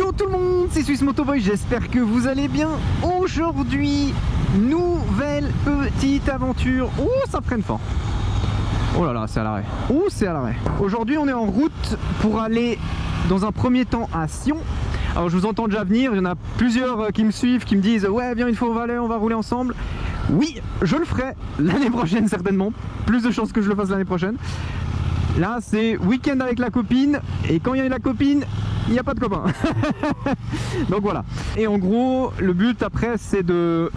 Yo tout le monde, c'est Swiss Motoboy, j'espère que vous allez bien. Aujourd'hui, nouvelle petite aventure. Oh, ça freine fort. Oh là là, c'est à l'arrêt. Oh, c'est à l'arrêt. Aujourd'hui, on est en route pour aller dans un premier temps à Sion. Alors je vous entends déjà venir, il y en a plusieurs qui me suivent, qui me disent ouais viens une fois au Valais, on va rouler ensemble. Oui, je le ferai l'année prochaine certainement. Plus de chances que je le fasse l'année prochaine. Là c'est week-end avec la copine, et quand il y a la copine, il n'y a pas de copain. Donc voilà. Et en gros, le but après c'est de...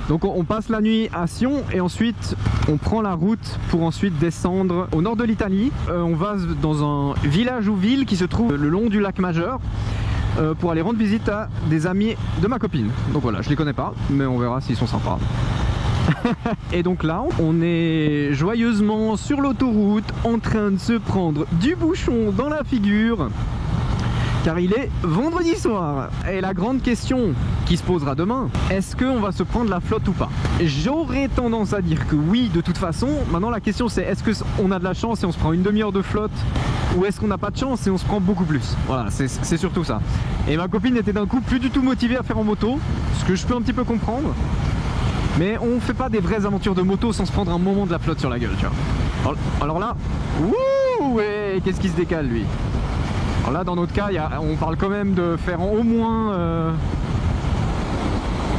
Donc on passe la nuit à Sion et ensuite on prend la route pour ensuite descendre au nord de l'Italie. On va dans un village ou ville qui se trouve le long du lac Majeur. Pour aller rendre visite à des amis de ma copine. Donc voilà, je les connais pas, mais on verra s'ils sont sympas. Et donc là, on est joyeusement sur l'autoroute en train de se prendre du bouchon dans la figure. Car il est vendredi soir. Et la grande question qui se posera demain, est-ce qu'on va se prendre la flotte ou pas? J'aurais tendance à dire que oui de toute façon. Maintenant la question c'est, est-ce qu'on a de la chance et on se prend une demi-heure de flotte, ou est-ce qu'on n'a pas de chance et on se prend beaucoup plus? Voilà, c'est surtout ça. Et ma copine était d'un coup plus du tout motivée à faire en moto, ce que je peux un petit peu comprendre. Mais on fait pas des vraies aventures de moto sans se prendre un moment de la flotte sur la gueule, tu vois. Alors là, ouh, ouais, qu'est-ce qui se décale lui? Alors là dans notre cas on parle quand même de faire au moins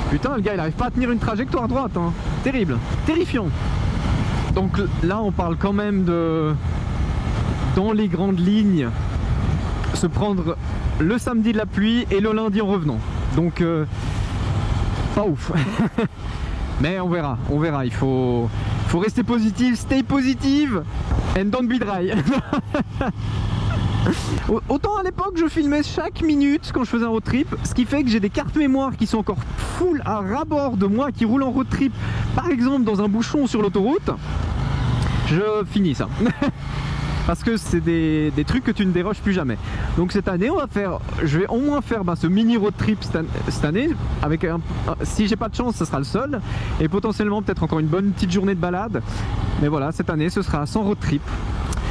Putain le gars il arrive pas à tenir une trajectoire droite hein. Terrible, terrifiant. Donc là on parle quand même de, dans les grandes lignes, se prendre le samedi de la pluie et le lundi en revenant. Donc pas ouf. Mais on verra, il faut rester positif, stay positive and don't be dry. Autant à l'époque je filmais chaque minute quand je faisais un road trip, ce qui fait que j'ai des cartes mémoire qui sont encore full à ras-bord de moi qui roule en road trip, par exemple dans un bouchon sur l'autoroute. Je finis ça. Parce que c'est des trucs que tu ne déroges plus jamais. Donc cette année je vais au moins faire ce mini road trip cette année, avec si j'ai pas de chance ça sera le seul, et potentiellement peut-être encore une bonne petite journée de balade. Mais voilà, cette année ce sera sans road trip.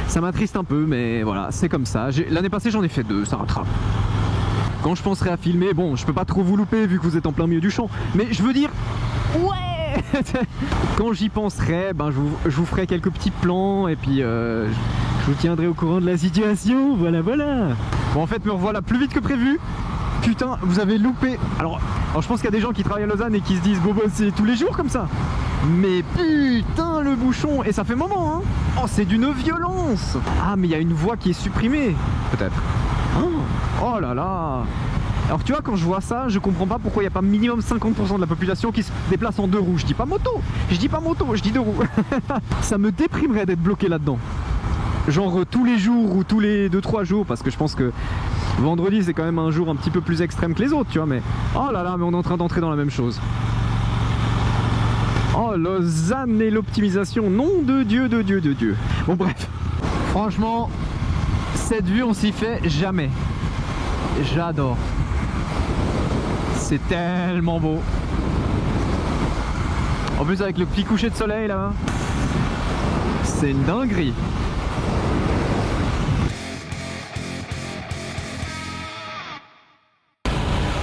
Ça m'attriste un peu, mais voilà, c'est comme ça. L'année passée j'en ai fait 2, ça rattrape. Quand je penserai à filmer, bon je peux pas trop vous louper vu que vous êtes en plein milieu du champ, mais je veux dire, ouais. Quand j'y penserai, je vous ferai quelques petits plans et puis je vous tiendrai au courant de la situation, voilà. Bon en fait me revoilà plus vite que prévu. Putain, vous avez loupé. Alors je pense qu'il y a des gens qui travaillent à Lausanne et qui se disent bon bah c'est tous les jours comme ça. Mais putain le bouchon, et ça fait moment hein. Oh c'est d'une violence. Ah mais il y a une voie qui est supprimée, peut-être. Oh là là. Alors tu vois, quand je vois ça, je comprends pas pourquoi il n'y a pas minimum 50% de la population qui se déplace en 2 roues. Je dis pas moto, je dis 2 roues. Ça me déprimerait d'être bloqué là-dedans. Genre tous les jours ou tous les 2-3 jours, parce que je pense que vendredi c'est quand même un jour un petit peu plus extrême que les autres, tu vois, mais oh là là, mais on est en train d'entrer dans la même chose. Oh Lausanne et l'optimisation, nom de Dieu, de Dieu, de Dieu. Bon bref, franchement, cette vue on s'y fait jamais. J'adore. C'est tellement beau. En plus avec le petit coucher de soleil là, c'est une dinguerie.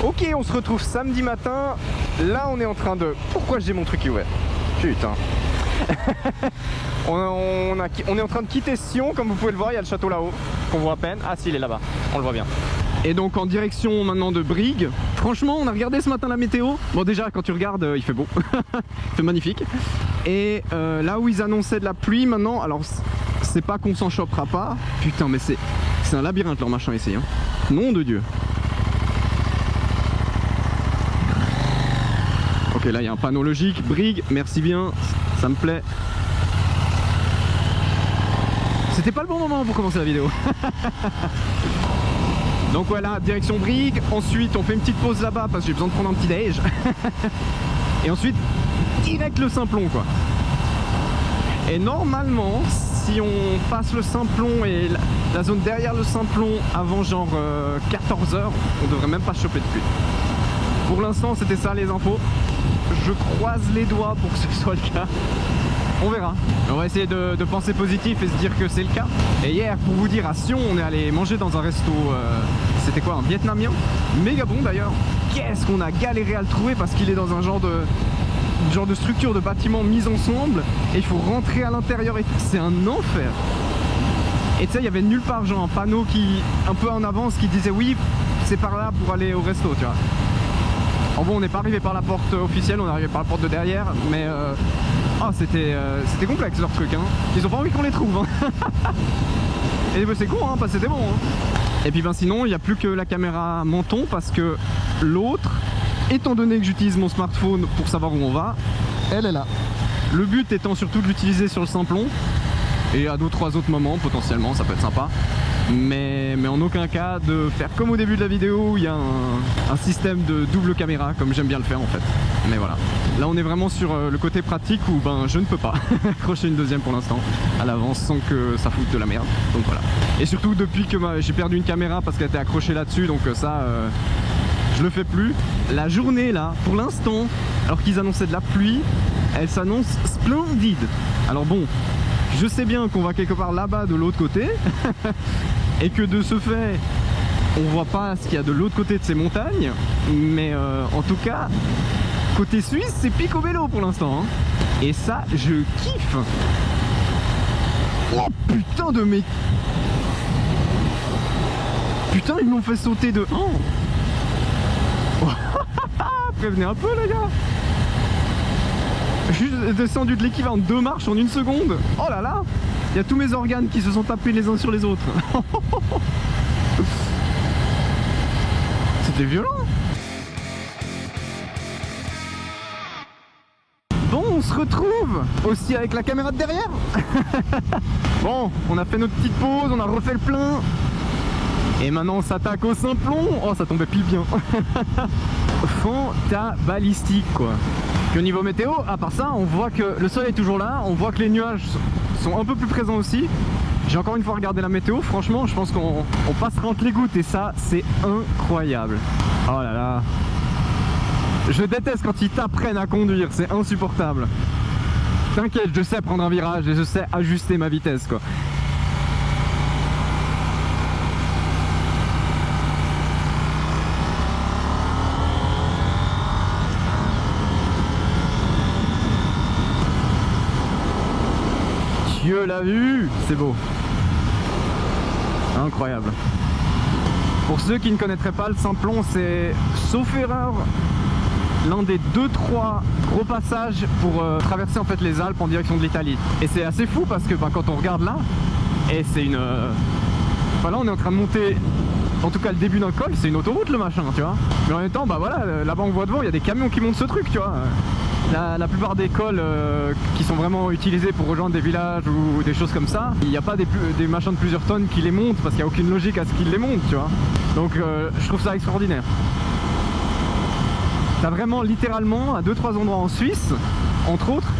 Ok, on se retrouve samedi matin. Là on est en train de... Pourquoi j'ai mon truc qui est ouvert? Putain. on est en train de quitter Sion, comme vous pouvez le voir, il y a le château là-haut, qu'on voit à peine. Ah si, il est là-bas, on le voit bien. Et donc en direction maintenant de Brigue. Franchement on a regardé ce matin la météo. Bon déjà quand tu regardes il fait beau. Il fait magnifique. Et là où ils annonçaient de la pluie maintenant, alors c'est pas qu'on s'en chopera pas. Putain mais c'est un labyrinthe leur machin ici hein. Nom de Dieu. Ok là il y a un panneau logique, Brigue, merci bien, ça me plaît. C'était pas le bon moment pour commencer la vidéo. Donc voilà, direction Brigue, ensuite on fait une petite pause là-bas parce que j'ai besoin de prendre un petit déj. Et ensuite, direct le Simplon quoi. Et normalement, si on passe le Simplon et la zone derrière le Simplon avant genre 14 h, on devrait même pas choper de pluie. Pour l'instant c'était ça les infos. Je croise les doigts pour que ce soit le cas. On verra. On va essayer de penser positif et se dire que c'est le cas. Et hier, pour vous dire, à Sion, on est allé manger dans un resto, c'était quoi, un vietnamien, méga bon d'ailleurs. Qu'est-ce qu'on a galéré à le trouver parce qu'il est dans un genre de structure de bâtiment mise ensemble et il faut rentrer à l'intérieur et c'est un enfer. Et tu sais, il y avait nulle part genre un panneau qui, un peu en avance, qui disait oui, c'est par là pour aller au resto, tu vois. En bon, on n'est pas arrivé par la porte officielle, on est arrivé par la porte de derrière, mais c'était complexe leur truc, hein. Ils ont pas envie qu'on les trouve, hein. Et c'est con, hein, parce que c'était bon, hein. Et puis ben sinon, il n'y a plus que la caméra menton parce que l'autre, étant donné que j'utilise mon smartphone pour savoir où on va, elle est là. Le but étant surtout de l'utiliser sur le Simplon et à 2-3 autres moments potentiellement, ça peut être sympa. Mais en aucun cas de faire comme au début de la vidéo où il y a un système de double caméra comme j'aime bien le faire en fait. Mais voilà, là on est vraiment sur le côté pratique où ben je ne peux pas accrocher une deuxième pour l'instant à l'avance sans que ça foute de la merde. Donc voilà. Et surtout depuis que j'ai perdu une caméra parce qu'elle était accrochée là-dessus, donc ça je le fais plus. La journée là, pour l'instant, alors qu'ils annonçaient de la pluie, elle s'annonce splendide. Alors bon, je sais bien qu'on va quelque part là-bas de l'autre côté et que de ce fait on voit pas ce qu'il y a de l'autre côté de ces montagnes, mais en tout cas côté suisse c'est pique au vélo pour l'instant, hein. Et ça je kiffe. Oh putain de mes... Putain ils m'ont fait sauter de... Oh prévenez un peu les gars. Juste descendu de l'équivalent de 2 marches en 1 seconde. Oh là là, il y a tous mes organes qui se sont tapés les uns sur les autres. C'était violent. Bon, on se retrouve aussi avec la caméra de derrière. Bon, on a fait notre petite pause, on a refait le plein. Et maintenant on s'attaque au Simplon. Oh, ça tombait pile bien. Fantabalistique quoi. Puis au niveau météo, à part ça, on voit que le soleil est toujours là, on voit que les nuages sont un peu plus présents aussi. J'ai encore une fois regardé la météo, franchement je pense qu'on passera entre les gouttes et ça c'est incroyable. Oh là là. Je déteste quand ils t'apprennent à conduire, c'est insupportable. T'inquiète, je sais prendre un virage et je sais ajuster ma vitesse quoi. Dieu l'a vu, c'est beau. Incroyable. Pour ceux qui ne connaîtraient pas le Simplon, c'est, sauf erreur, l'un des 2-3 gros passages pour traverser en fait les Alpes en direction de l'Italie. Et c'est assez fou parce que ben, quand on regarde là, et c'est une... Enfin là on est en train de monter, en tout cas le début d'un col, c'est une autoroute le machin, tu vois. Mais en même temps, bah voilà, là-bas on voit devant, il y a des camions qui montent ce truc, tu vois. La plupart des cols qui sont vraiment utilisés pour rejoindre des villages ou des choses comme ça, il n'y a pas des machins de plusieurs tonnes qui les montent parce qu'il n'y a aucune logique à ce qu'ils les montent, tu vois. Donc je trouve ça extraordinaire. T'as vraiment littéralement à 2-3 endroits en Suisse, entre autres,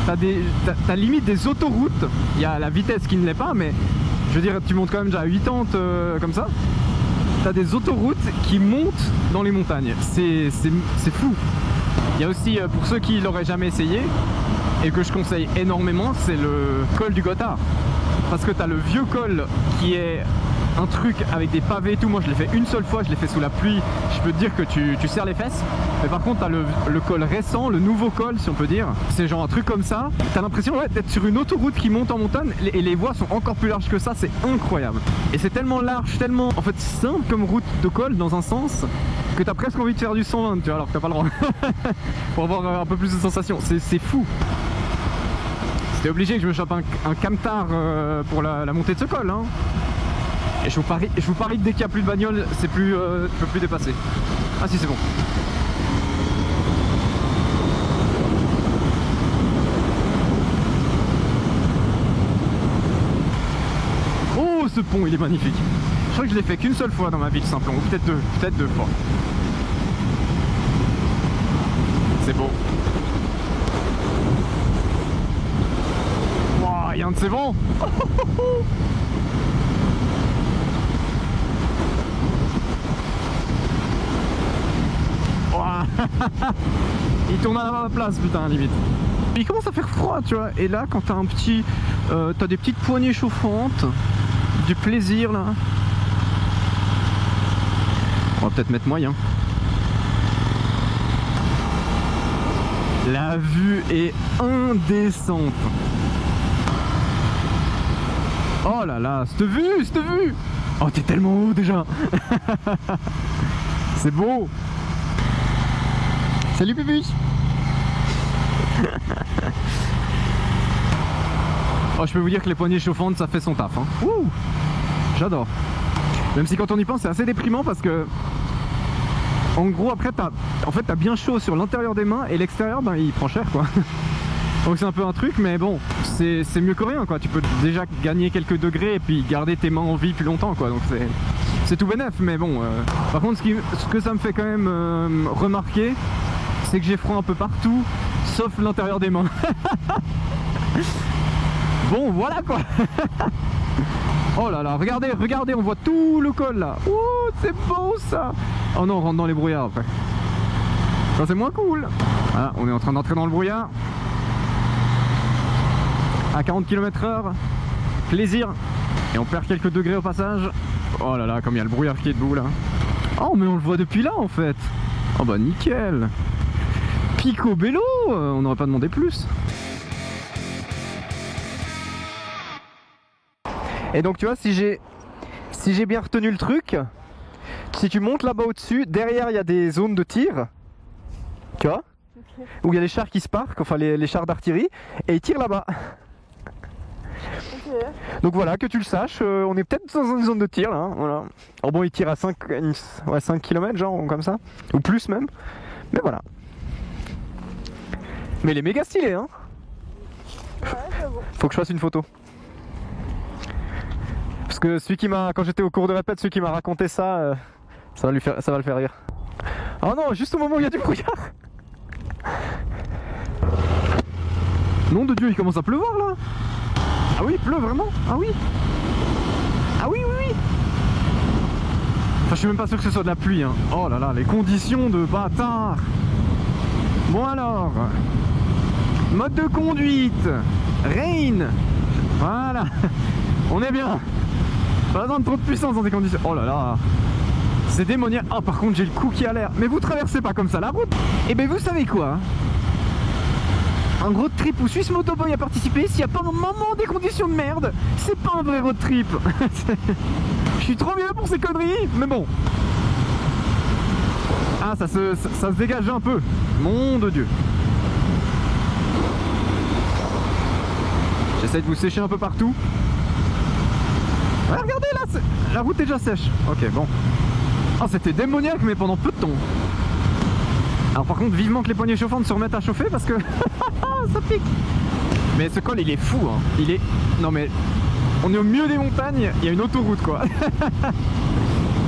t'as limite des autoroutes. Il y a la vitesse qui ne l'est pas, mais je veux dire, tu montes quand même déjà à 80 comme ça. T'as des autoroutes qui montent dans les montagnes. C'est fou. Il y a aussi, pour ceux qui l'auraient jamais essayé, et que je conseille énormément, c'est le col du Gothard. Parce que tu as le vieux col qui est un truc avec des pavés et tout. Moi je l'ai fait une seule fois, je l'ai fait sous la pluie. Je peux te dire que tu serres les fesses. Mais par contre tu as le col récent, le nouveau col si on peut dire. C'est genre un truc comme ça. Tu as l'impression d'être sur une autoroute qui monte en montagne et les voies sont encore plus larges que ça. C'est incroyable. Et c'est tellement large, tellement en fait simple comme route de col dans un sens que tu as presque envie de faire du 120 tu vois, alors que tu pas le droit. Pour avoir un peu plus de sensation. C'est fou. C'était obligé que je me chope un camtar pour la montée de ce col, hein. Et je vous parie que dès qu'il n'y a plus de bagnole, c'est plus, tu peux plus dépasser. Ah si, c'est bon. Oh, ce pont, il est magnifique. Je crois que je l'ai fait qu'une seule fois dans ma vie, le Simplon, ou peut-être deux fois. C'est beau. Wow, il y a un de ces vents. Il tourne à la place, putain, limite. Il commence à faire froid, tu vois. Et là, quand t'as un petit... t'as des petites poignées chauffantes, du plaisir, là. On va peut-être mettre moyen. La vue est indécente. Oh là là, cette vue, cette vue. Oh, t'es tellement haut déjà. C'est beau. Salut Pupus. Oh, je peux vous dire que les poignées chauffantes, ça fait son taf, hein. Ouh, j'adore. Même si quand on y pense, c'est assez déprimant parce que... En gros, après, t'as bien chaud sur l'intérieur des mains et l'extérieur, ben, il prend cher, quoi. Donc c'est un peu un truc, mais bon, c'est mieux que rien, quoi. Tu peux déjà gagner quelques degrés et puis garder tes mains en vie plus longtemps, quoi. Donc c'est tout bénef, mais bon. Par contre, ce que ça me fait quand même remarquer, c'est que j'ai froid un peu partout, sauf l'intérieur des mains. Bon, voilà, quoi. Oh là là, regardez, regardez, on voit tout le col là. Ouh, c'est beau ça. Oh non, on rentre dans les brouillards après. Ça c'est moins cool. Voilà, on est en train d'entrer dans le brouillard. À 40 km/h. Plaisir. Et on perd quelques degrés au passage. Oh là là, comme il y a le brouillard qui est debout là. Oh, mais on le voit depuis là en fait. Oh bah nickel. Picobello, on n'aurait pas demandé plus. Et donc tu vois, si j'ai bien retenu le truc, si tu montes là-bas au-dessus, derrière il y a des zones de tir, tu vois, okay. Où il y a les chars qui se parquent, enfin les chars d'artillerie, et ils tirent là-bas. Okay. Donc voilà, que tu le saches, on est peut-être dans une zone de tir là, hein, voilà. Alors bon, ils tirent à 5 km genre, comme ça, ou plus même, mais voilà. Mais il est méga stylé, hein. Ouais, j'avoue. Faut que je fasse une photo. Parce que celui qui m'a, quand j'étais au cours de répète, celui qui m'a raconté ça, ça va le faire rire. Oh non, juste au moment où il y a du brouillard. Nom de Dieu, il commence à pleuvoir là. Ah oui, il pleut vraiment. Ah oui. Ah oui, oui, oui. Enfin, je suis même pas sûr que ce soit de la pluie, hein. Oh là là, les conditions de bâtard. Bon alors, mode de conduite, rain. Voilà. On est bien. Pas besoin de trop de puissance dans des conditions. Oh là là. C'est démoniaque. Oh, par contre, j'ai le cou qui a l'air. Mais vous traversez pas comme ça la route. Et ben vous savez quoi? Un road trip où Swiss Motoboy a participé, s'il n'y a pas un moment des conditions de merde, c'est pas un vrai road trip. Je suis trop vieux pour ces conneries, mais bon. Ah, ça se dégage un peu. Mon de Dieu. J'essaie de vous sécher un peu partout. Ouais, regardez là, la route est déjà sèche. Ok, bon. Ah, c'était démoniaque, mais pendant peu de temps. Alors par contre, vivement que les poignées chauffantes se remettent à chauffer parce que ça pique. Mais ce col, il est fou, hein. Il est... Non mais... On est au milieu des montagnes, il y a une autoroute, quoi.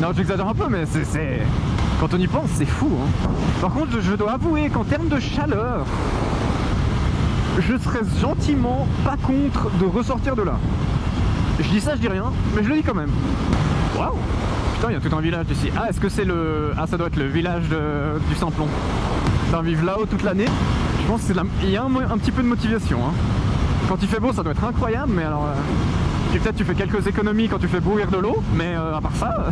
Non, j'exagère un peu, mais c'est... Quand on y pense, c'est fou, hein. Par contre, je dois avouer qu'en termes de chaleur, je serais gentiment pas contre de ressortir de là. Je dis ça, je dis rien, mais je le dis quand même. Waouh! Putain, il y a tout un village ici. Ah, est-ce que c'est le... Ah, ça doit être le village du Simplon. Putain, vivre là-haut toute l'année, je pense qu'il y a un petit peu de motivation, hein. Quand il fait beau, ça doit être incroyable, mais alors... peut-être tu fais quelques économies quand tu fais bouillir de l'eau, mais à part ça...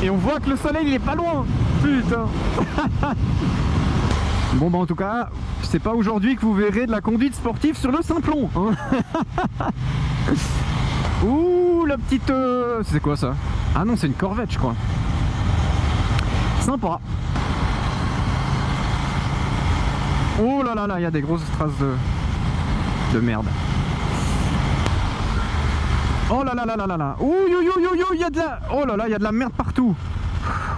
Et on voit que le soleil, il est pas loin. Putain. Bon, bah en tout cas, c'est pas aujourd'hui que vous verrez de la conduite sportive sur le Simplon, hein. Ouh, la petite... C'est quoi ça? Ah non, c'est une Corvette, je crois. Sympa. Oh là là là, il y a des grosses traces de merde. Oh là là là là là là. Ouh yo yo yo yo, il y a de la... Oh là là, il y a de la merde partout.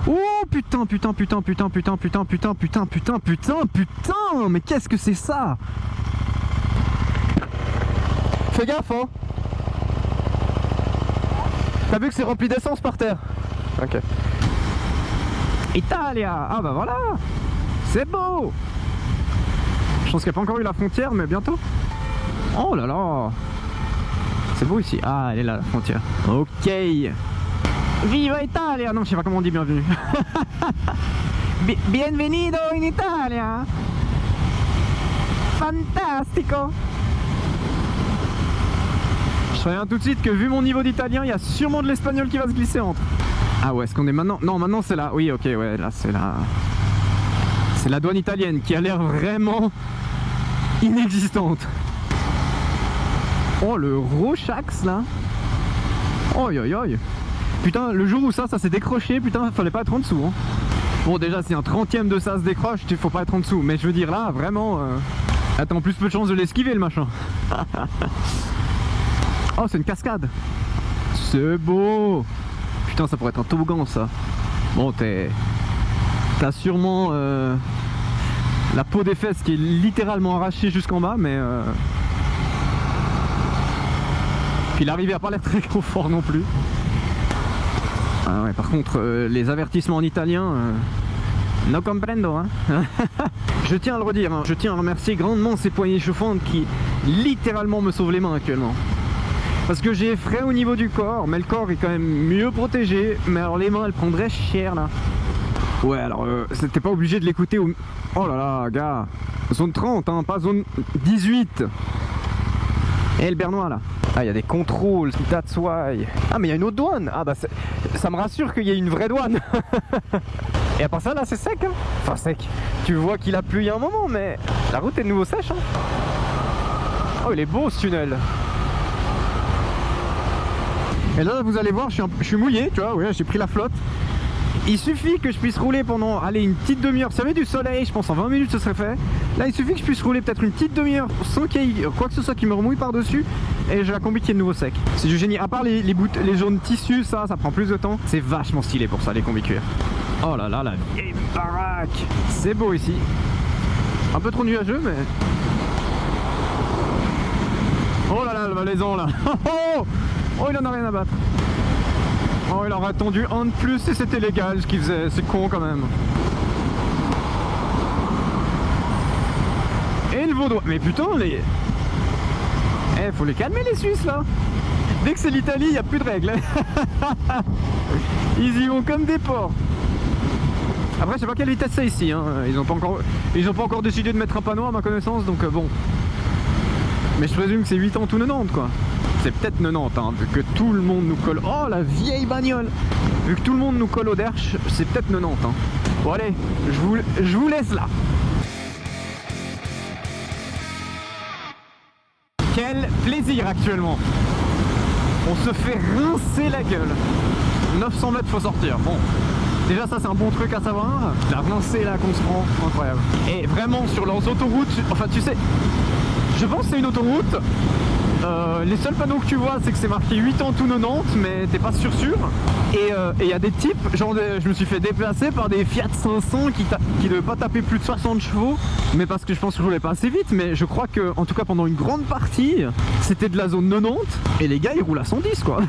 Oh putain, putain, putain, putain, putain, putain, putain, putain, putain, putain, putain. Mais qu'est-ce que c'est ça? Fais gaffe, hein. T'as vu que c'est rempli d'essence par terre? Ok. Italia. Ah bah voilà. C'est beau. Je pense qu'il n'y a pas encore eu la frontière, mais bientôt. Oh là là. C'est beau ici. Ah, elle est là, la frontière. Ok. Viva Italia. Non, je sais pas comment on dit bienvenue. Bienvenido in Italia. Fantastico. Je préviens tout de suite que vu mon niveau d'italien, il y a sûrement de l'espagnol qui va se glisser entre. Ah ouais, est-ce qu'on est maintenant? Non, maintenant c'est là. Oui, ok, ouais, là c'est là. C'est la douane italienne qui a l'air vraiment inexistante. Oh, le Rochax là. Oi oi oi. Putain, le jour où ça s'est décroché, putain, fallait pas être en dessous. Hein. Bon, déjà, si un 30e de ça se décroche, il faut pas être en dessous. Mais je veux dire, là, vraiment. Attends, plus peu de chance de l'esquiver le machin. Oh, c'est une cascade. C'est beau. Putain, ça pourrait être un toboggan ça. Bon, t'as sûrement la peau des fesses qui est littéralement arrachée jusqu'en bas, mais puis l'arrivée a pas l'air très confort non plus. Ah ouais, par contre, les avertissements en italien, no comprendo, hein. Je tiens à le redire, hein, je tiens à remercier grandement ces poignées chauffantes qui littéralement me sauvent les mains actuellement. Parce que j'ai frais au niveau du corps, mais le corps est quand même mieux protégé. Mais alors les mains, elles prendraient cher là. Ouais, alors c'était pas obligé de l'écouter au... Oh là là, gars. Zone 30, hein, pas zone 18. Et le Bernois là. Ah, il y a des contrôles, that's why. Ah, mais il y a une autre douane. Ah bah ça me rassure qu'il y ait une vraie douane. Et à part ça, là c'est sec, hein. Enfin sec. Tu vois qu'il a plu il y a un moment, mais la route est de nouveau sèche, hein. Oh, il est beau ce tunnel. Et là vous allez voir, je suis mouillé, tu vois, ouais, j'ai pris la flotte. Il suffit que je puisse rouler pendant, allez, une petite demi-heure. Si y avait du soleil, je pense en 20 minutes ce serait fait. Là il suffit que je puisse rouler peut-être une petite demi-heure sans qu'il y ait quoi que ce soit qui me remouille par dessus. Et j'ai la combi qui est de nouveau sec. C'est du génie, à part les jaunes tissus, ça prend plus de temps. C'est vachement stylé pour ça, les combis cuir. Oh là là, la vieille baraque. C'est beau ici. Un peu trop nuageux mais... Oh là là, le malaisant là. Oh, il en a rien à battre. Oh, il aurait attendu un de plus et c'était légal ce qu'il faisait. C'est con quand même. Et le vaudois. Mais putain, les... Eh, faut les calmer les Suisses là. Dès que c'est l'Italie, il n'y a plus de règles. Ils y vont comme des porcs. Après, je sais pas quelle vitesse c'est ici. Hein. Ils ont pas encore décidé de mettre un panneau à ma connaissance, donc bon. Mais je présume que c'est 80 ou 90 quoi. C'est peut-être 90 hein, vu que tout le monde nous colle. Oh la vieille bagnole. Vu que tout le monde nous colle au derche, c'est peut-être 90 hein. Bon allez, je vous laisse là. Quel plaisir actuellement. On se fait rincer la gueule. 900 mètres faut sortir. Bon. Déjà ça c'est un bon truc à savoir. La rincée là qu'on se prend, incroyable. Et vraiment sur leurs autoroutes, enfin tu sais, je pense que c'est une autoroute. Les seuls panneaux que tu vois c'est que c'est marqué 80 ou 90 mais t'es pas sûr. Et il y a des types, genre je me suis fait déplacer par des Fiat 500 qui devaient pas taper plus de 60 chevaux. Mais parce que je pense que je roulais pas assez vite. Mais je crois que en tout cas pendant une grande partie c'était de la zone 90. Et les gars ils roulent à 110 quoi.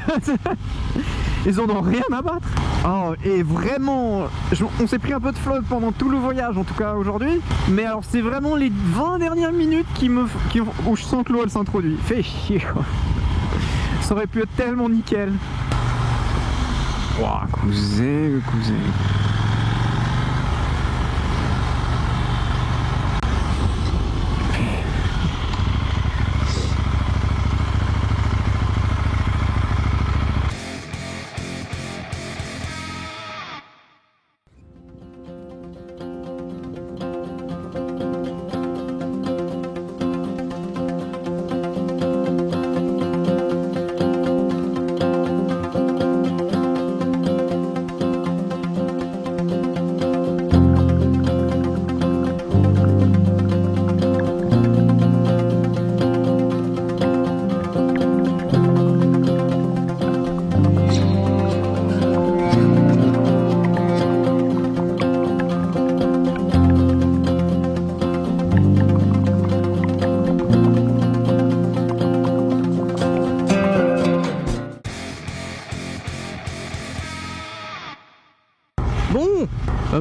Ils en ont rien à battre. Oh, et vraiment, on s'est pris un peu de flotte pendant tout le voyage, en tout cas aujourd'hui. Mais alors c'est vraiment les 20 dernières minutes où je sens que l'eau elle s'introduit. Fait chier quoi. Ça aurait pu être tellement nickel. Ouah, cousin.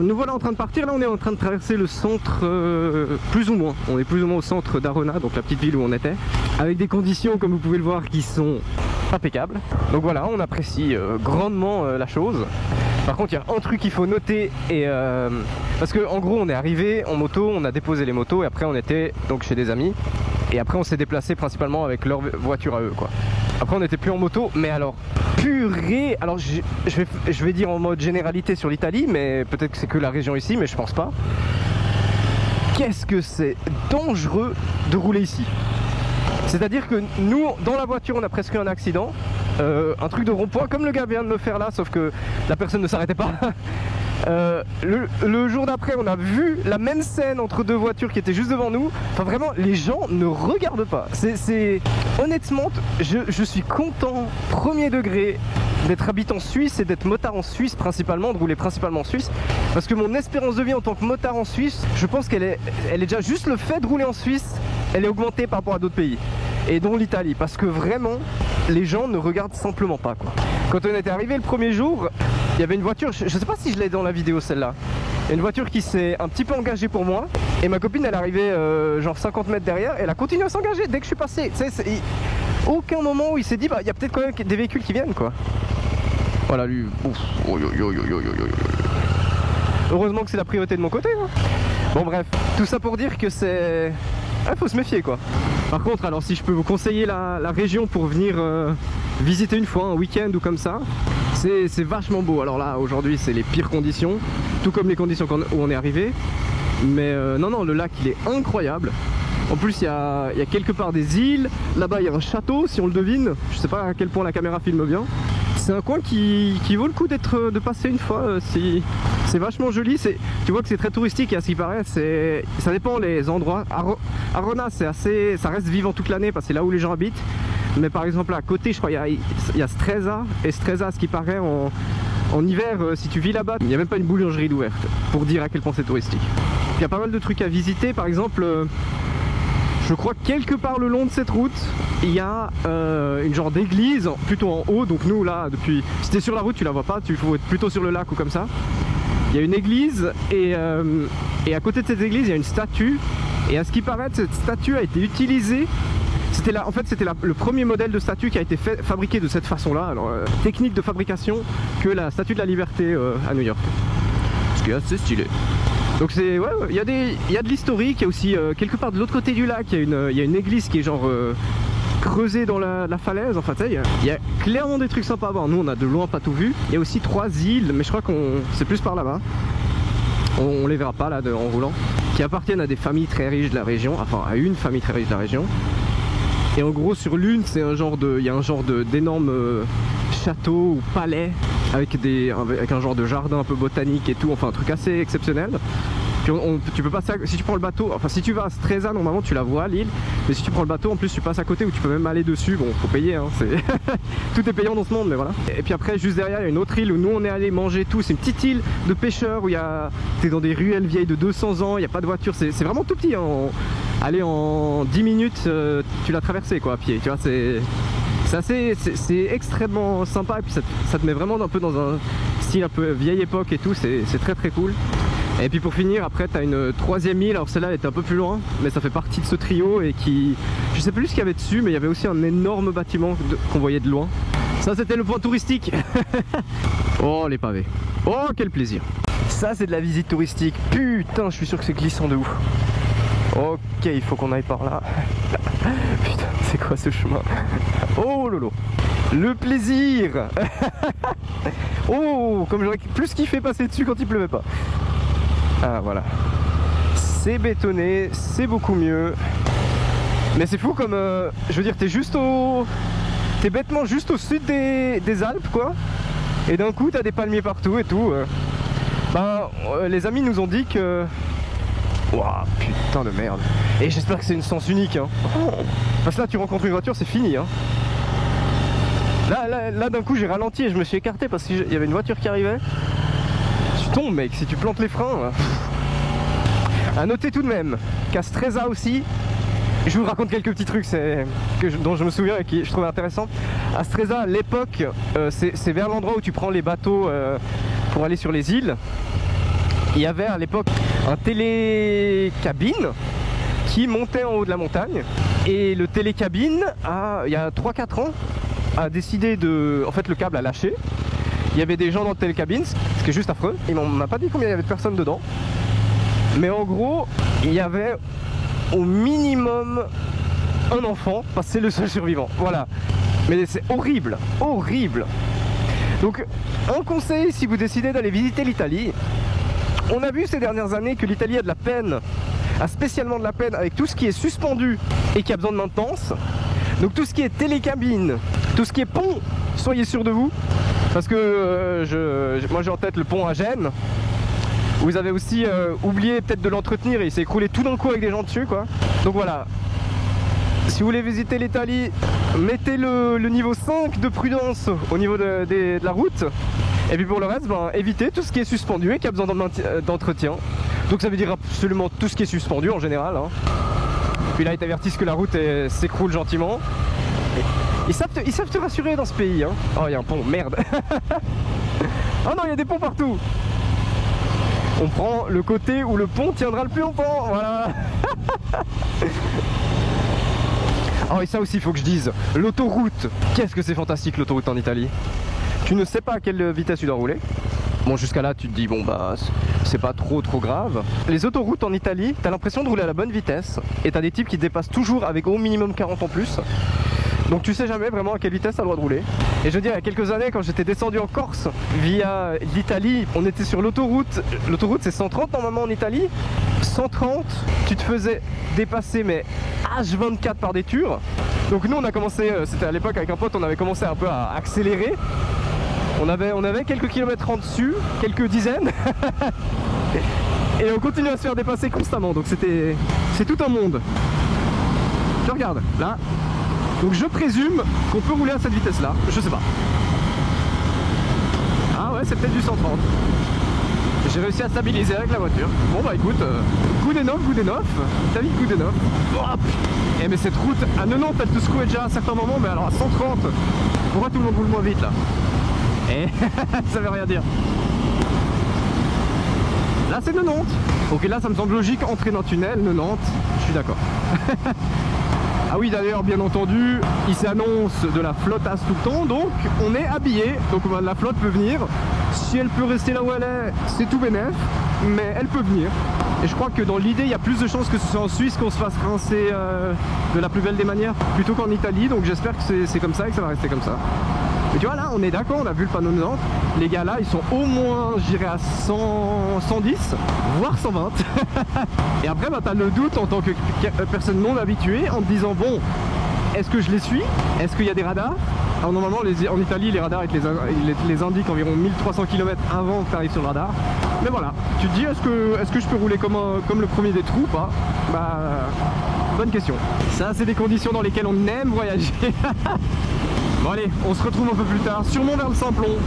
Nous voilà en train de partir, là on est en train de traverser le centre, plus ou moins, on est plus ou moins au centre d'Arona, donc la petite ville où on était, avec des conditions comme vous pouvez le voir qui sont impeccables. Donc voilà, on apprécie grandement la chose. Par contre, il y a un truc qu'il faut noter, et parce que en gros, on est arrivé en moto, on a déposé les motos, et après on était donc chez des amis, et après on s'est déplacé principalement avec leur voiture à eux, quoi. Après on n'était plus en moto, mais alors purée, alors je vais dire en mode généralité sur l'Italie, mais peut-être que c'est que la région ici, mais je pense pas. Qu'est-ce que c'est dangereux de rouler ici. C'est-à-dire que nous, dans la voiture, on a presque eu un accident. Un truc de rond-point, comme le gars vient de me faire là, sauf que la personne ne s'arrêtait pas. Le jour d'après, on a vu la même scène entre deux voitures qui étaient juste devant nous. Enfin vraiment, les gens ne regardent pas. Honnêtement, je suis content, premier degré, d'être habitant suisse et d'être motard en Suisse principalement, de rouler principalement en Suisse. Parce que mon espérance de vie en tant que motard en Suisse, je pense qu'elle est déjà juste le fait de rouler en Suisse, elle est augmentée par rapport à d'autres pays. Et dont l'Italie, parce que vraiment, les gens ne regardent simplement pas, quoi. Quand on était arrivé le premier jour, il y avait une voiture, je sais pas si je l'ai dans la vidéo celle-là, une voiture qui s'est un petit peu engagée pour moi, et ma copine elle arrivait genre 50 mètres derrière, et elle a continué à s'engager dès que je suis passé. Tu sais, aucun moment où il s'est dit, bah il y a peut-être quand même des véhicules qui viennent, quoi. Voilà, lui, ouf. Heureusement que c'est la priorité de mon côté, hein. Bon bref, tout ça pour dire que c'est... Ah, faut se méfier, quoi. Par contre, alors si je peux vous conseiller la région pour venir visiter une fois, un week-end ou comme ça, c'est vachement beau. Alors là, aujourd'hui, c'est les pires conditions, tout comme les conditions où on est arrivé. Mais non, le lac, il est incroyable. En plus, il y a quelque part des îles. Là-bas, il y a un château, si on le devine. Je sais pas à quel point la caméra filme bien. C'est un coin qui vaut le coup de passer une fois. C'est vachement joli. Tu vois que c'est très touristique et à ce qui paraît, ça dépend les endroits. Arona, ça reste vivant toute l'année parce que c'est là où les gens habitent. Mais par exemple, à côté, je crois, il y a Stresa. Et Stresa, à ce qui paraît, en hiver, si tu vis là-bas, il n'y a même pas une boulangerie d'ouverte. Pour dire à quel point c'est touristique. Il y a pas mal de trucs à visiter. Par exemple... je crois que quelque part le long de cette route, il y a une genre d'église, plutôt en haut. Donc nous là, si t'es sur la route, tu la vois pas, tu faut être plutôt sur le lac ou comme ça. Il y a une église et à côté de cette église, il y a une statue. Et à ce qui paraît, cette statue a été utilisée. C'était le premier modèle de statue qui a été fabriqué de cette façon-là. Alors, technique de fabrication que la statue de la Liberté à New York. Ce qui est assez stylé. Donc c'est ouais, il y a de l'historique, il y a aussi quelque part de l'autre côté du lac, il y a une église qui est genre creusée dans la falaise, enfin tu sais, il y a clairement des trucs sympas à voir. Nous on a de loin pas tout vu. Il y a aussi 3 îles, mais je crois qu'on c'est plus par là-bas. On les verra pas là en roulant, qui appartiennent à des familles très riches de la région, enfin à une famille très riche de la région. Et en gros sur l'une, c'est il y a un genre d'énorme château ou palais avec un genre de jardin un peu botanique et tout, enfin un truc assez exceptionnel. Puis tu peux passer si tu prends le bateau, enfin si tu vas à Stresa normalement tu la vois l'île, mais si tu prends le bateau en plus tu passes à côté où tu peux même aller dessus. Bon, faut payer, hein, tout est payant dans ce monde, mais voilà. Et puis après juste derrière il y a une autre île où nous on est allé manger tout, c'est une petite île de pêcheurs où t'es dans des ruelles vieilles de 200 ans, il n'y a pas de voiture, c'est vraiment tout petit, hein. Allez, en 10 minutes tu l'as traversé quoi à pied, tu vois, c'est extrêmement sympa et puis ça te met vraiment un peu dans un style un peu vieille époque et tout, c'est très très cool. Et puis pour finir, après tu as une 3e île, alors celle-là elle était un peu plus loin, mais ça fait partie de ce trio et je sais plus ce qu'il y avait dessus, mais il y avait aussi un énorme bâtiment qu'on voyait de loin. Ça c'était le point touristique. Oh les pavés, oh quel plaisir. Ça c'est de la visite touristique, putain je suis sûr que c'est glissant de ouf. Ok, il faut qu'on aille par là. Putain, c'est quoi ce chemin? Oh lolo, le plaisir. Oh, comme j'aurais plus kiffé passer dessus quand il pleuvait pas. Ah voilà, c'est bétonné, c'est beaucoup mieux. Mais c'est fou comme, je veux dire, t'es bêtement juste au sud des Alpes quoi. Et d'un coup t'as des palmiers partout et tout. Les amis nous ont dit que... Waouh, putain de merde. Et j'espère que c'est une sens unique, hein. Parce que là tu rencontres une voiture, c'est fini, hein. Là d'un coup j'ai ralenti et je me suis écarté parce qu'il y avait une voiture qui arrivait. Tu tombes mec, si tu plantes les freins. À noter tout de même qu'à Stresa aussi, je vous raconte quelques petits trucs dont je me souviens et qui je trouvais intéressant. À Stresa, à l'époque, c'est vers l'endroit où tu prends les bateaux pour aller sur les îles. Il y avait à l'époque un télécabine qui montait en haut de la montagne. Et le télécabine, il y a 3-4 ans, a décidé de... En fait, le câble a lâché. Il y avait des gens dans le télécabine, ce qui est juste affreux. On m'a pas dit combien il y avait de personnes dedans. Mais en gros, il y avait au minimum un enfant, parce que c'est le seul survivant. Voilà. Mais c'est horrible, horrible. Donc, un conseil si vous décidez d'aller visiter l'Italie. On a vu ces dernières années que l'Italie a de la peine, a spécialement de la peine avec tout ce qui est suspendu et qui a besoin de maintenance. Donc tout ce qui est télécabine, tout ce qui est pont, soyez sûr de vous. Parce que moi j'ai en tête le pont à Gênes. Vous avez aussi oublié peut-être de l'entretenir et il s'est écroulé tout d'un coup avec des gens dessus quoi. Donc voilà. Si vous voulez visiter l'Italie, mettez le niveau 5 de prudence au niveau de la route. Et puis pour le reste, ben, évitez tout ce qui est suspendu et qui a besoin d'entretien. Donc ça veut dire absolument tout ce qui est suspendu en général. Hein. Puis là, ils t'avertissent que la route s'écroule gentiment. Ils savent te rassurer dans ce pays. Hein. Oh, il y a un pont, merde. Oh non, il y a des ponts partout. On prend le côté où le pont tiendra le plus longtemps. Voilà. Oh, et ça aussi, il faut que je dise. L'autoroute. Qu'est-ce que c'est fantastique l'autoroute en Italie. Tu ne sais pas à quelle vitesse tu dois rouler. Bon, jusqu'à là, tu te dis, bon, bah, c'est pas trop grave. Les autoroutes en Italie, t'as l'impression de rouler à la bonne vitesse. Et t'as des types qui te dépassent toujours avec au minimum 40 en plus. Donc tu sais jamais vraiment à quelle vitesse t'as le droit de rouler. Et je veux dire, il y a quelques années, quand j'étais descendu en Corse via l'Italie, on était sur l'autoroute. L'autoroute, c'est 130 normalement en Italie. 130, tu te faisais dépasser, mais H24 par des tures. Donc nous, on a commencé, c'était à l'époque avec un pote, on avait commencé un peu à accélérer. On avait quelques kilomètres en dessus, quelques dizaines. Et on continue à se faire dépasser constamment. Donc c'est tout un monde. Je regarde, là. Donc je présume qu'on peut rouler à cette vitesse là, je sais pas. Ah ouais, c'est peut-être du 130. J'ai réussi à stabiliser avec la voiture. Bon bah écoute, good enough, Italie good enough. Oh, eh mais cette route à 90 elle te secouait déjà à certains moments, mais alors à 130, pourquoi tout le monde roule moins vite là? Eh, ça veut rien dire. Là c'est 90. Ok, là ça me semble logique, entrer dans le tunnel, 90, je suis d'accord. Ah oui, d'ailleurs, bien entendu, il s'annonce de la flottasse tout le temps, donc on est habillé. Donc la flotte peut venir. Si elle peut rester là où elle est, c'est tout bénef, mais elle peut venir. Et je crois que dans l'idée, il y a plus de chances que ce soit en Suisse qu'on se fasse rincer de la plus belle des manières, plutôt qu'en Italie. Donc j'espère que c'est comme ça et que ça va rester comme ça. Mais tu vois, là, on est d'accord, on a vu le panneau 90. Les gars là, ils sont au moins, je dirais, à 100, 110, voire 120. Et après, bah, tu as le doute en tant que personne non habituée en te disant, bon, est-ce que je les suis? Est-ce qu'il y a des radars? Alors normalement, en Italie, les radars ils les indiquent environ 1300 km avant que tu arrives sur le radar. Mais voilà, tu te dis, est-ce que je peux rouler comme le premier des trous ou pas? Bah, bonne question. Ça, c'est des conditions dans lesquelles on aime voyager. Bon allez, on se retrouve un peu plus tard, sûrement vers le Simplon.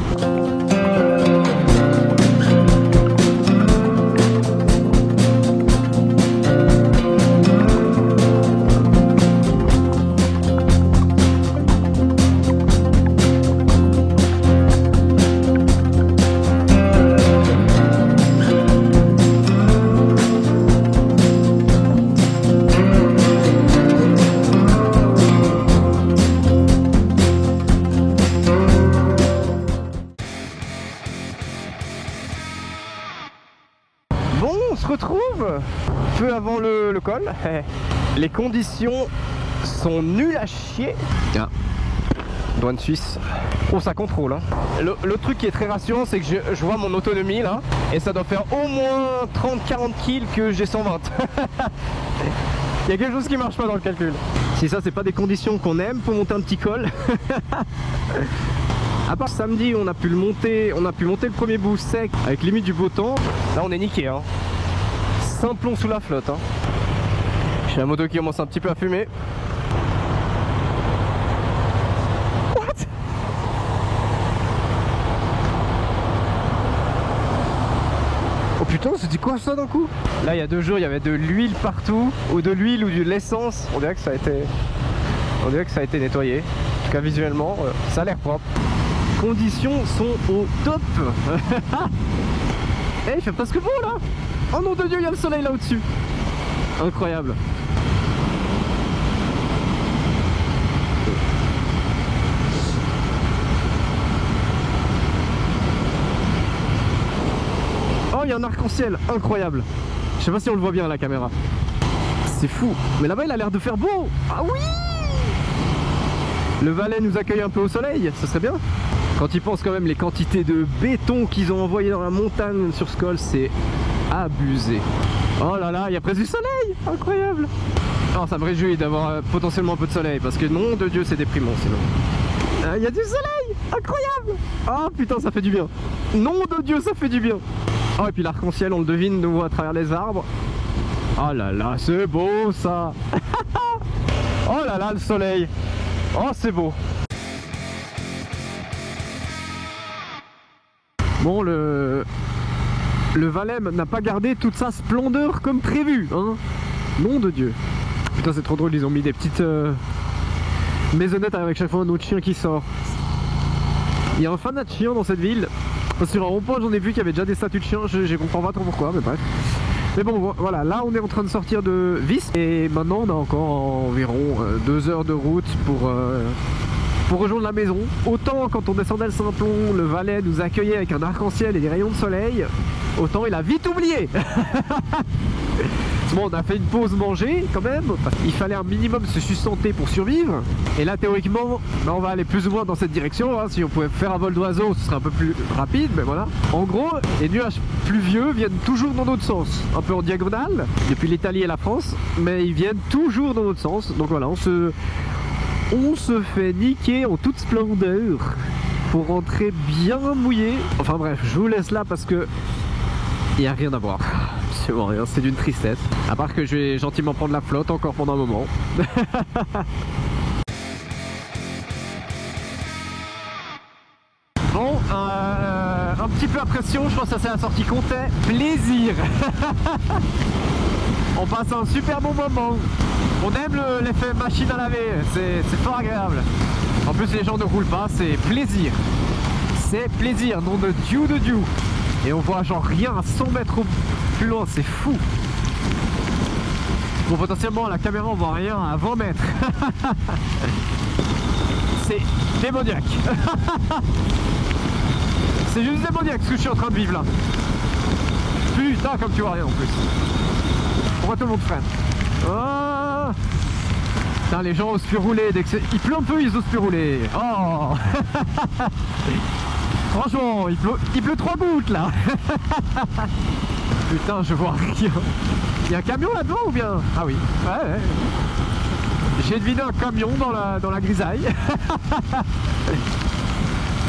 Retrouve peu avant le col. Les conditions sont nulles à chier. Tiens, douane suisse. Oh, ça contrôle hein. Le truc qui est très rassurant, c'est que je vois mon autonomie là, et ça doit faire au moins 30-40 kills que j'ai 120. Il y a quelque chose qui marche pas dans le calcul. Si ça c'est pas des conditions qu'on aime pour monter un petit col. À part samedi, on a pu monter le premier bout sec avec limite du beau temps. Là on est niqué hein. Simplon sous la flotte hein. J'ai la moto qui commence un petit peu à fumer. What? Oh putain, c'était quoi ça d'un coup? Là il y a 2 jours il y avait de l'huile partout, ou de l'huile ou de l'essence. On dirait que ça a été nettoyé. En tout cas visuellement ça a l'air propre. Conditions sont au top. Eh, il fait presque beau là. Oh nom de Dieu, il y a le soleil là au-dessus. Incroyable. Oh, il y a un arc-en-ciel incroyable. Je sais pas si on le voit bien à la caméra. C'est fou. Mais là-bas, il a l'air de faire beau. Ah oui! Le Valais nous accueille un peu au soleil, ça serait bien. Quand ils pensent quand même les quantités de béton qu'ils ont envoyé dans la montagne sur ce col, c'est abusé. Oh là là, il y a presque du soleil. Incroyable. Oh, ça me réjouit d'avoir potentiellement un peu de soleil, parce que nom de Dieu, c'est déprimant sinon. Il y a du soleil. Incroyable. Oh putain, ça fait du bien. Nom de Dieu, ça fait du bien. Oh, et puis l'arc-en-ciel, on le devine, nous à travers les arbres. Oh là là, c'est beau ça. Oh là là, le soleil. Oh, c'est beau. Bon, le Valais n'a pas gardé toute sa splendeur comme prévu, hein. Nom de Dieu. Putain, c'est trop drôle, ils ont mis des petites maisonnettes avec chaque fois un autre chien qui sort. Il y a un fanat de chiens dans cette ville. Sur un rond-point, j'en ai vu qu'il y avait déjà des statues de chiens, je comprends pas trop pourquoi, mais bref. Mais bon, voilà, là on est en train de sortir de Visp et maintenant on a encore environ 2 heures de route pour rejoindre la maison. Autant quand on descendait le Simplon, le Valais nous accueillait avec un arc-en-ciel et des rayons de soleil, autant il a vite oublié. Bon, on a fait une pause manger quand même, parce qu'il fallait un minimum se sustenter pour survivre. Et là théoriquement, on va aller plus ou moins dans cette direction, hein. Si on pouvait faire un vol d'oiseau, ce serait un peu plus rapide, mais voilà. En gros, les nuages pluvieux viennent toujours dans notre sens, un peu en diagonale, depuis l'Italie et la France, mais ils viennent toujours dans notre sens. Donc voilà, on se fait niquer en toute splendeur pour rentrer bien mouillé. Enfin bref, je vous laisse là parce que il n'y a rien à voir. Absolument rien, c'est d'une tristesse. À part que je vais gentiment prendre la flotte encore pendant un moment. Bon, un petit peu à pression, je pense que ça c'est la sortie comptait. Plaisir. On passe un super bon moment. On aime l'effet machine à laver, c'est fort agréable. En plus les gens ne roulent pas, c'est plaisir. C'est plaisir, nom de Dieu de Dieu. Et on voit genre rien à 100 mètres plus loin, c'est fou. Bon, potentiellement à la caméra on voit rien à 20 mètres. C'est démoniaque. C'est juste démoniaque ce que je suis en train de vivre là. Putain, comme tu vois rien en plus. Pourquoi tout le monde freine? Oh. Putain, les gens osent plus rouler dès que il pleut un peu, ils osent plus rouler. Oh. Franchement, il pleut 3 gouttes là. Putain, je vois rien. Il y a un camion là-dedans ou bien? Ah oui, ouais. J'ai deviné un camion dans la grisaille.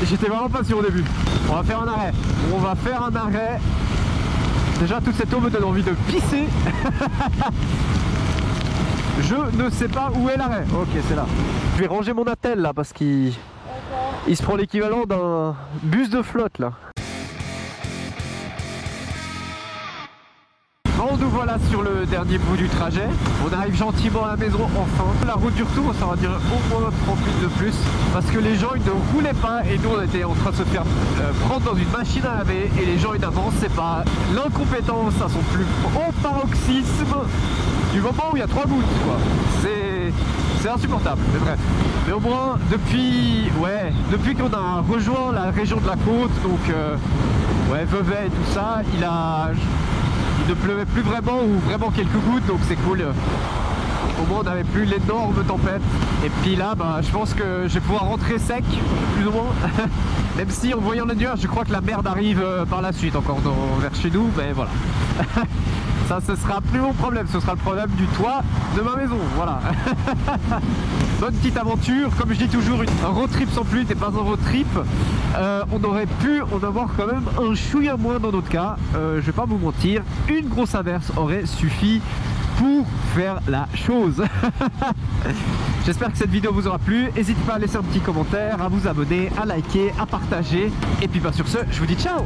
J'étais vraiment pas sûr au début. On va faire un arrêt. Déjà, toute cette eau me donne envie de pisser. Je ne sais pas où est l'arrêt. Ok, c'est là. Je vais ranger mon attel là parce qu'il se prend l'équivalent d'un bus de flotte là. Bon, nous voilà sur le dernier bout du trajet. On arrive gentiment à la maison enfin. La route du retour, ça va durer au moins 30 minutes de plus. Parce que les gens ils ne roulaient pas et nous on était en train de se faire prendre dans une machine à laver. Et les gens ils n'avançaient pas. L'incompétence à son plus haut paroxysme du moment où il y a 3 gouttes quoi. C'est insupportable, mais bref. Mais au moins depuis qu'on a rejoint la région de la côte, donc Vevey et tout ça, il ne pleuvait plus vraiment ou vraiment quelques gouttes, donc c'est cool. Au moins on n'avait plus l'énorme tempête. Et puis là je pense que je vais pouvoir rentrer sec, plus ou moins. Même si en voyant les nuages je crois que la merde arrive par la suite encore vers chez nous, mais voilà. Ça ce sera plus mon problème, ce sera le problème du toit de ma maison, voilà. Bonne petite aventure, comme je dis toujours, un road trip sans pluie n'est pas un road trip. On aurait pu en avoir quand même un chouïa moins dans notre cas, je vais pas vous mentir, une grosse averse aurait suffi pour faire la chose. J'espère que cette vidéo vous aura plu, n'hésitez pas à laisser un petit commentaire, à vous abonner, à liker, à partager, et puis sur ce, je vous dis ciao.